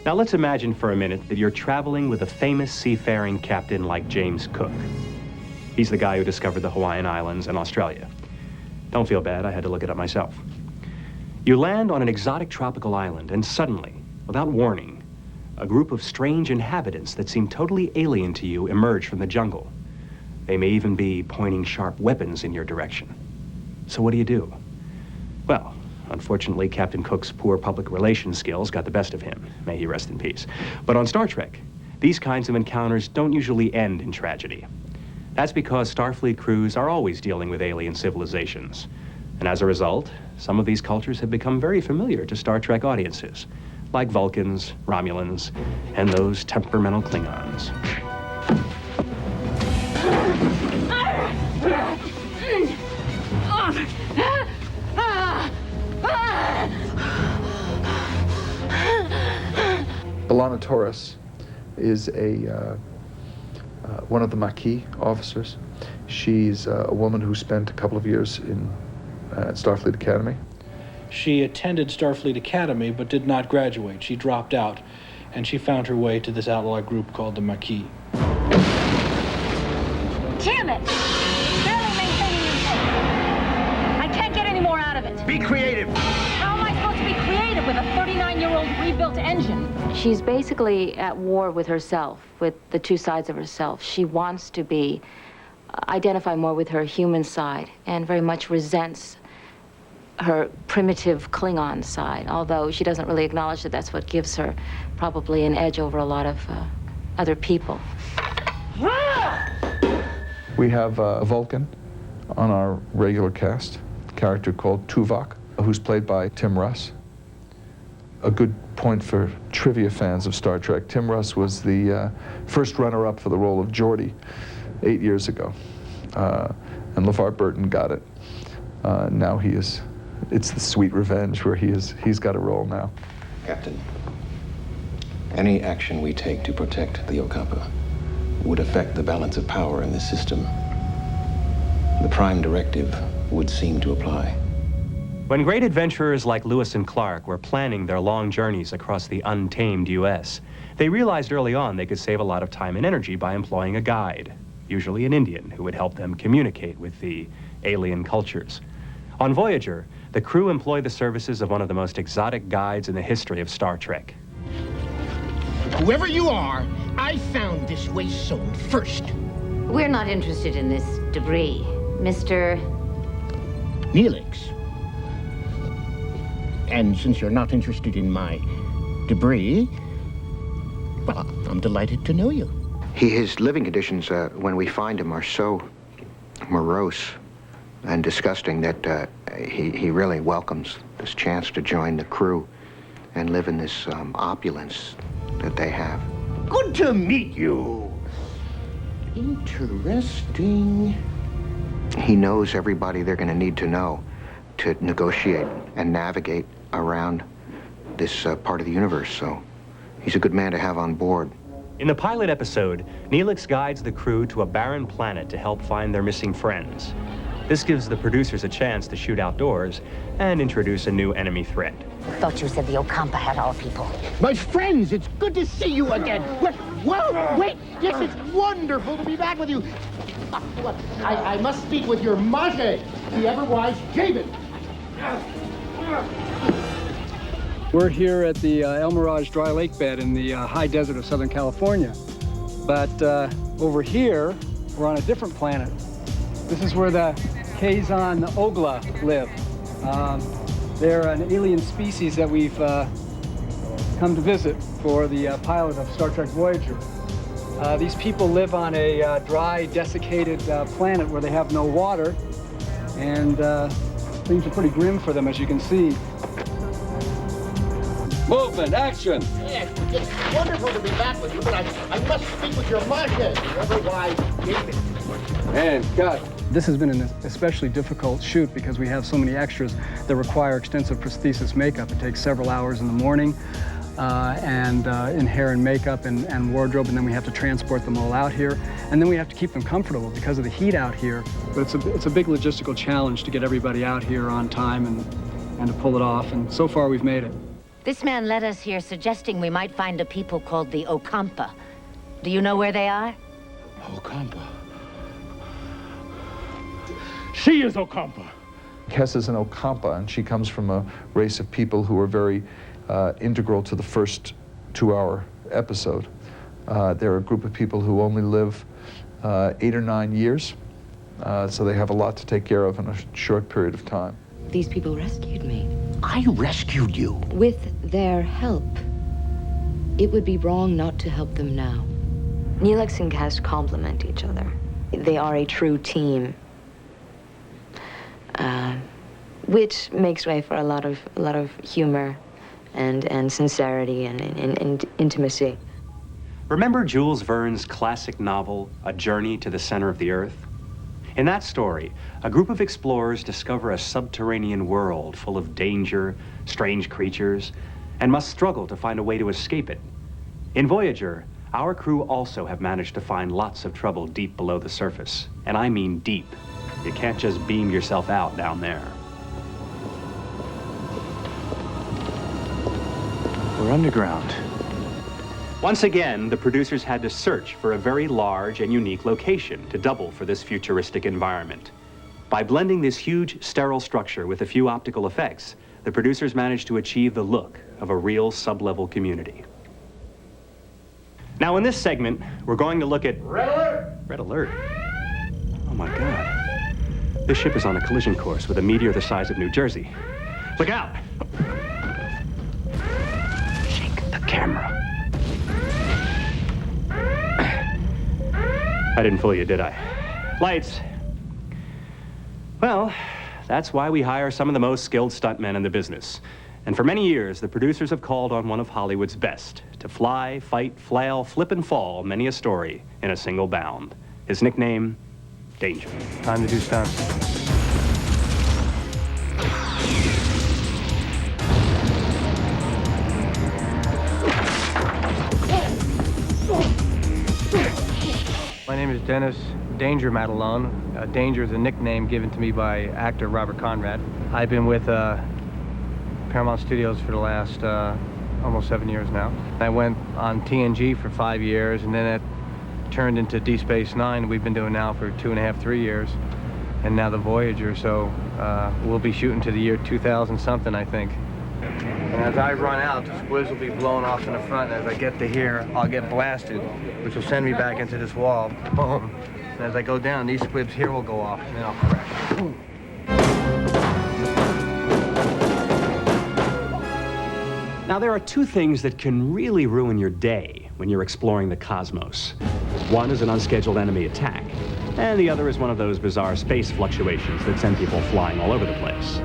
Now let's imagine for a minute that you're traveling with a famous seafaring captain like James Cook. He's the guy who discovered the Hawaiian Islands and Australia. Don't feel bad, I had to look it up myself. You land on an exotic tropical island, and suddenly, without warning, a group of strange inhabitants that seem totally alien to you emerge from the jungle. They may even be pointing sharp weapons in your direction. So what do? Well, unfortunately, Captain Cook's poor public relations skills got the best of him. May he rest in peace. But on Star Trek, these kinds of encounters don't usually end in tragedy. That's because Starfleet crews are always dealing with alien civilizations. And as a result, some of these cultures have become very familiar to Star Trek audiences, like Vulcans, Romulans, and those temperamental Klingons. Alana Torres is one of the Maquis officers. She's a woman who spent a couple of years at Starfleet Academy. She attended Starfleet Academy but did not graduate. She dropped out, and she found her way to this outlaw group called the Maquis. Damn it! Barely maintaining your pace. I can't get any more out of it. Be creative! How am I supposed to be creative with a 39-year-old rebuilt engine? She's basically at war with herself, with the two sides of herself. She wants to identify more with her human side and very much resents her primitive Klingon side, although she doesn't really acknowledge that that's what gives her probably an edge over a lot of other people. We have a Vulcan on our regular cast, a character called Tuvok, who's played by Tim Russ. A good point for trivia fans of Star Trek. Tim Russ was the first runner-up for the role of Geordi 8 years ago. And LeVar Burton got it. Now it's the Sweet Revenge where he's got a role now. Captain, any action we take to protect the Ocampa would affect the balance of power in this system. The Prime Directive would seem to apply. When great adventurers like Lewis and Clark were planning their long journeys across the untamed U.S., they realized early on they could save a lot of time and energy by employing a guide, usually an Indian, who would help them communicate with the alien cultures. On Voyager, the crew employed the services of one of the most exotic guides in the history of Star Trek. Whoever you are, I found this waste zone first. We're not interested in this debris, Mr. Neelix. And since you're not interested in my debris, well, I'm delighted to know you. His living conditions, when we find him, are so morose and disgusting that he really welcomes this chance to join the crew and live in this opulence that they have. Good to meet you. Interesting. He knows everybody they're going to need to know to negotiate and navigate around this part of the universe, so he's a good man to have on board. In the pilot episode, Neelix guides the crew to a barren planet to help find their missing friends. This gives the producers a chance to shoot outdoors and introduce a new enemy threat. I thought you said the Ocampa had our people. My friends, it's good to see you again. Well, wait. Yes, it's wonderful to be back with you. I must speak with your Mage, the ever-wise Jabin. We're here at the El Mirage dry lake bed in the high desert of Southern California. But over here, we're on a different planet. This is where the Kazon Ogla live. They're an alien species that we've come to visit for the pilot of Star Trek Voyager. These people live on a dry, desiccated planet where they have no water, and things are pretty grim for them, as you can see. Movement, action! Yes, it's wonderful to be back with you, but I must speak with your Mage, the ever-wise Jabin. And cut. This has been an especially difficult shoot because we have so many extras that require extensive prosthesis makeup. It takes several hours in the morning and in hair and makeup and wardrobe, and then we have to transport them all out here. And then we have to keep them comfortable because of the heat out here. But it's a big logistical challenge to get everybody out here on time and to pull it off, and so far we've made it. This man led us here suggesting we might find a people called the Ocampa. Do you know where they are? Ocampa. She is Ocampa. Kes is an Ocampa, and she comes from a race of people who are very integral to the first 2-hour episode. They're a group of people who only live 8 or 9 years, so they have a lot to take care of in a short period of time. These people rescued me. I rescued you. With their help. It would be wrong not to help them now. Neelix and Kes complement each other. They are a true team. Which makes way for a lot of humor and sincerity and intimacy. Remember Jules Verne's classic novel, A Journey to the Center of the Earth? In that story, a group of explorers discover a subterranean world full of danger, strange creatures, and must struggle to find a way to escape it. In Voyager, our crew also have managed to find lots of trouble deep below the surface. And I mean deep. You can't just beam yourself out down there. We're underground. Once again, the producers had to search for a very large and unique location to double for this futuristic environment. By blending this huge, sterile structure with a few optical effects, the producers managed to achieve the look of a real sub-level community. Now, in this segment, we're going to look at... Red alert! Red alert? Oh, my God. This ship is on a collision course with a meteor the size of New Jersey. Look out! Shake the camera. I didn't fool you, did I? Lights. Well, that's why we hire some of the most skilled stuntmen in the business. And for many years, the producers have called on one of Hollywood's best to fly, fight, flail, flip, and fall many a story in a single bound. His nickname, Danger. Time to do stunts. My name is Dennis Danger Matalone. Danger is a nickname given to me by actor Robert Conrad. I've been with Paramount Studios for the last almost 7 years now. I went on TNG for 5 years, and then it turned into Deep Space Nine. We've been doing now for 2.5, 3 years, and now the Voyager. So we'll be shooting to the year 2000 something, I think. And as I run out, the squibs will be blown off in the front. And as I get to here, I'll get blasted, which will send me back into this wall. Boom. And as I go down, these squibs here will go off, and then I'll crash. Boom. Now, there are two things that can really ruin your day when you're exploring the cosmos. One is an unscheduled enemy attack, and the other is one of those bizarre space fluctuations that send people flying all over the place.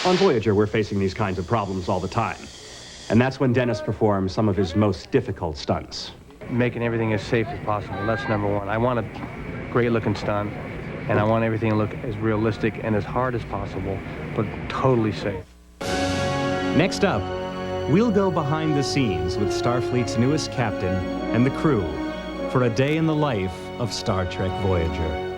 On Voyager, we're facing these kinds of problems all the time. And that's when Dennis performs some of his most difficult stunts. Making everything as safe as possible, that's number one. I want a great-looking stunt, and I want everything to look as realistic and as hard as possible, but totally safe. Next up, we'll go behind the scenes with Starfleet's newest captain and the crew for a day in the life of Star Trek Voyager.